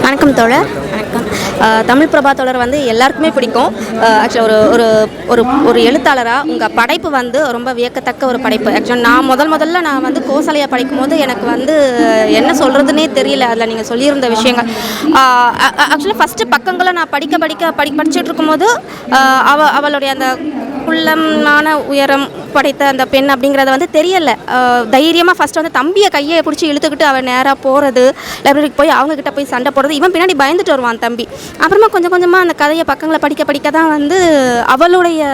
வணக்கம் தோழர். வணக்கம். தமிழ் பிரபா தோழர் வந்து எல்லாருக்குமே பிடிக்கும். ஆக்சுவலாக ஒரு ஒரு ஒரு ஒரு எழுத்தாளராக உங்கள் படைப்பு வந்து ரொம்ப வியக்கத்தக்க ஒரு படைப்பு. ஆக்சுவலாக நான் முதல்ல நான் வந்து கோசலையை படிக்கும்போது எனக்கு வந்து என்ன சொல்கிறதுனே தெரியல. அதில் நீங்கள் சொல்லியிருந்த விஷயங்கள் ஆக்சுவலாக ஃபஸ்ட்டு பக்கங்களை நான் படிச்சுட்டு இருக்கும்போது அவளுடைய அந்த குள்ளமான உயரம் படைத்த அந்த பெண் அப்படிங்கிறத வந்து தெரியலை. தைரியமாக ஃபஸ்ட்டு வந்து தம்பியை கையை பிடிச்சி இழுத்துக்கிட்டு அவன் நேராக போகிறது, லைப்ரரிக்கு போய் அவங்கக்கிட்ட போய் சண்டை போடுறது, இவன் பின்னாடி பயந்துட்டு வருவான் தம்பி. அப்புறமா கொஞ்சம் கொஞ்சமாக அந்த கதையை பக்கங்களை படிக்க தான் வந்து அவளுடைய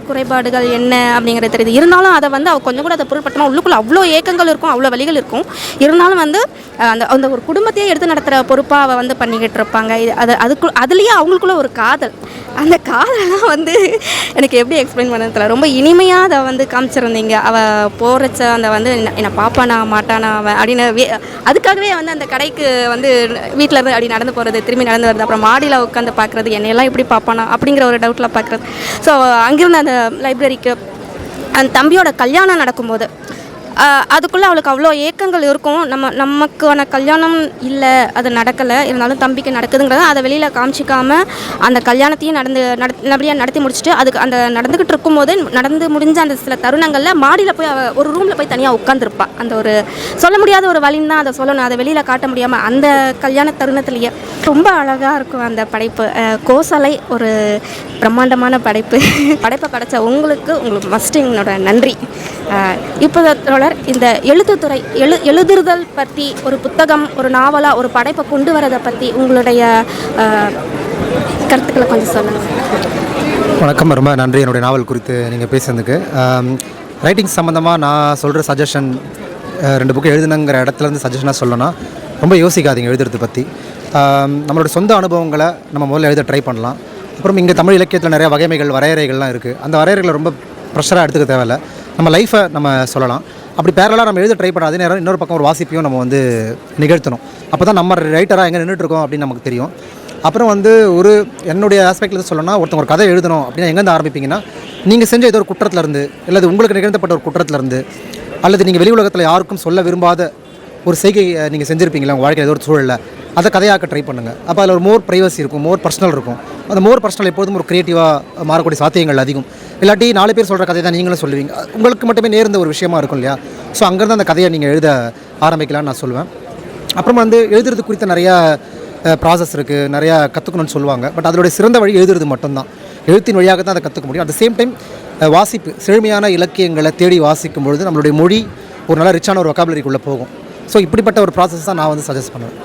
குறைபாடுகள் என்ன அப்படிங்கிறது தெரியுது. இருந்தாலும் அதை வந்து அவள் கொஞ்சம் கூட அதை பொருட்படுத்தமா உள்ளுக்குள்ளே அவ்வளோ ஏக்கங்கள் இருக்கும், அவ்வளோ வழிகள் இருக்கும். இருந்தாலும் வந்து அந்த அந்த ஒரு குடும்பத்தையே எடுத்து நடத்துகிற பொறுப்பாக அவள் வந்து பண்ணிக்கிட்டு இருப்பாங்க. அதுலேயே அவங்களுக்குள்ள ஒரு காதல், அந்த காதலாம் வந்து எனக்கு எப்படி எக்ஸ்பிளைன் பண்ணது தெரியல. ரொம்ப இனிமையாக அதை வந்து காமிச்சிருந்தீங்க. அவள் போகிறச்ச அந்த வந்து என்னை பாப்பானா மாட்டானா அவன் அப்படின்னு அதுக்காகவே வந்து அந்த கடைக்கு வந்து வீட்டில் இருந்து அப்படி நடந்து போகிறது, திரும்பி நடந்து வருது, அப்புறம் மாடியில் உட்காந்து பார்க்குறது, என்னையெல்லாம் எப்படி பார்ப்பானா அப்படிங்கிற ஒரு டவுட்டில் பார்க்குறது. ஸோ அங்கேருந்து அந்த லைப்ரரிக்கு அந்த தம்பியோட கல்யாணம் நடக்கும்போது அதுக்குள்ளே அவளுக்கு அவ்வளோ ஏக்கங்கள் இருக்கும். நமக்கான கல்யாணம் இல்லை, அது நடக்கலை, இருந்தாலும் தம்பிக்கு நடக்குதுங்கிறத அதை வெளியில் காமிச்சிக்காமல் அந்த கல்யாணத்தையும் நல்லபடியாக நடத்தி முடிச்சுட்டு அதுக்கு அந்த நடந்துக்கிட்டு இருக்கும்போது நடந்து முடிஞ்ச அந்த சில தருணங்களில் மாடியில் போய் அவள் ஒரு ரூமில் போய் தனியாக உட்காந்துருப்பாள். அந்த ஒரு சொல்ல முடியாத ஒரு வழின்னு தான் அதை சொல்லணும், அதை வெளியில் காட்ட முடியாமல் அந்த கல்யாண தருணத்துலேயே ரொம்ப அழகாக இருக்கும் அந்த படைப்பு. கோசலை ஒரு பிரம்மாண்டமான படைப்பை படைத்த உங்களுக்கு மஸ்ட் என்னோட நன்றி. இப்போ இந்த எழுத்துத்துறை எழுதுதல் பற்றி ஒரு புத்தகம், ஒரு நாவலாக ஒரு படைப்பை கொண்டு வரதை பற்றி உங்களுடைய கருத்துக்களை கொஞ்சம் சொல்லுங்கள். வணக்கம், ரொம்ப நன்றி என்னுடைய நாவல் குறித்து நீங்கள் பேசுனதுக்கு. ரைட்டிங் சம்மந்தமாக நான் சொல்கிற சஜஷன், 2 புக்கு எழுதுனுங்கிற இடத்துலேருந்து சஜஷனாக சொல்லணும்னா, ரொம்ப யோசிக்காதீங்க எழுதுறது பற்றி. நம்மளோட சொந்த அனுபவங்களை நம்ம முதல்ல எழுத ட்ரை பண்ணலாம். அப்புறம் இங்கே தமிழ் இலக்கியத்தில் நிறையா வகைமைகள், வரையறைகள்லாம் இருக்குது. அந்த வரையறைகளை ரொம்ப ப்ரெஷராக எடுத்துக்க தேவையில்லை. நம்ம லைஃப்பை நம்ம சொல்லலாம். அப்படி பேரலாக நம்ம எழுத ட்ரை பண்ண அதே நேரம் இன்னொரு பக்கம் ஒரு வாசிப்பையும் நம்ம வந்து நிகழ்த்தணும். அப்போ தான் நம்ம ரைட்டராக எங்கே நின்றுட்டுருக்கோம் அப்படின்னு நமக்கு தெரியும். அப்புறம் வந்து என்னுடைய ஆஸ்பெக்டில் சொல்லணும்னா, ஒருத்தவங்க ஒரு கதை எழுதணும் அப்படின்னா எங்கேருந்து ஆரம்பிப்பீங்கன்னா, நீங்கள் செஞ்ச ஏதோ ஒரு குற்றத்துலேருந்து, அல்லது உங்களுக்கு நிகழ்த்தப்பட்ட ஒரு குற்றத்துலேருந்து, அல்லது நீங்கள் வெளி உலகத்தில் யாருக்கும் சொல்ல விரும்பாத ஒரு செய்கை நீங்கள் செஞ்சுருப்பீங்களா உங்கள் வாழ்க்கையில் ஏதோ ஒரு சூழலில், அதை கதையாக்க ட்ரை பண்ணுங்கள். அப்போ அதில் ஒரு மோர் ப்ரைவசி இருக்கும், மோர் பர்சனல் இருக்கும். அந்த மோர் பர்சனல் எப்போதும் ஒரு க்ரியேட்டிவாக மாறக்கூடிய சாத்தியங்கள் அதிகம். இல்லாட்டி 4 பேர் சொல்கிற கதை தான் நீங்களும் சொல்லுவீங்க, உங்களுக்கு மட்டுமே நேர்ந்த ஒரு விஷயமா இருக்கும் இல்லையா? ஸோ அங்கேருந்து அந்த கதையை நீங்கள் எழுத ஆரம்பிக்கலாம்னு நான் சொல்லுவேன். அப்புறமா வந்து எழுதுறது குறித்த நிறையா ப்ராசஸ் இருக்குது, நிறையா கற்றுக்கணும்னு சொல்லுவாங்க. பட் அதோடைய சிறந்த வழி எழுதுறது மட்டும்தான். எழுத்தின் வழியாக தான் அதை கற்றுக்க முடியும். அட் த சேம் டைம் வாசிப்பு, செழுமையான இலக்கியங்களை தேடி வாசிக்கும் பொழுது நம்மளுடைய மொழி ஒரு நல்ல ரிச்சான ஒரு வொக்காபுலரிக்குள்ளே போகும். ஸோ இப்படிப்பட்ட ஒரு ப்ராசஸ் தான் நான் வந்து சஜஸ்ட் பண்ணுவேன்.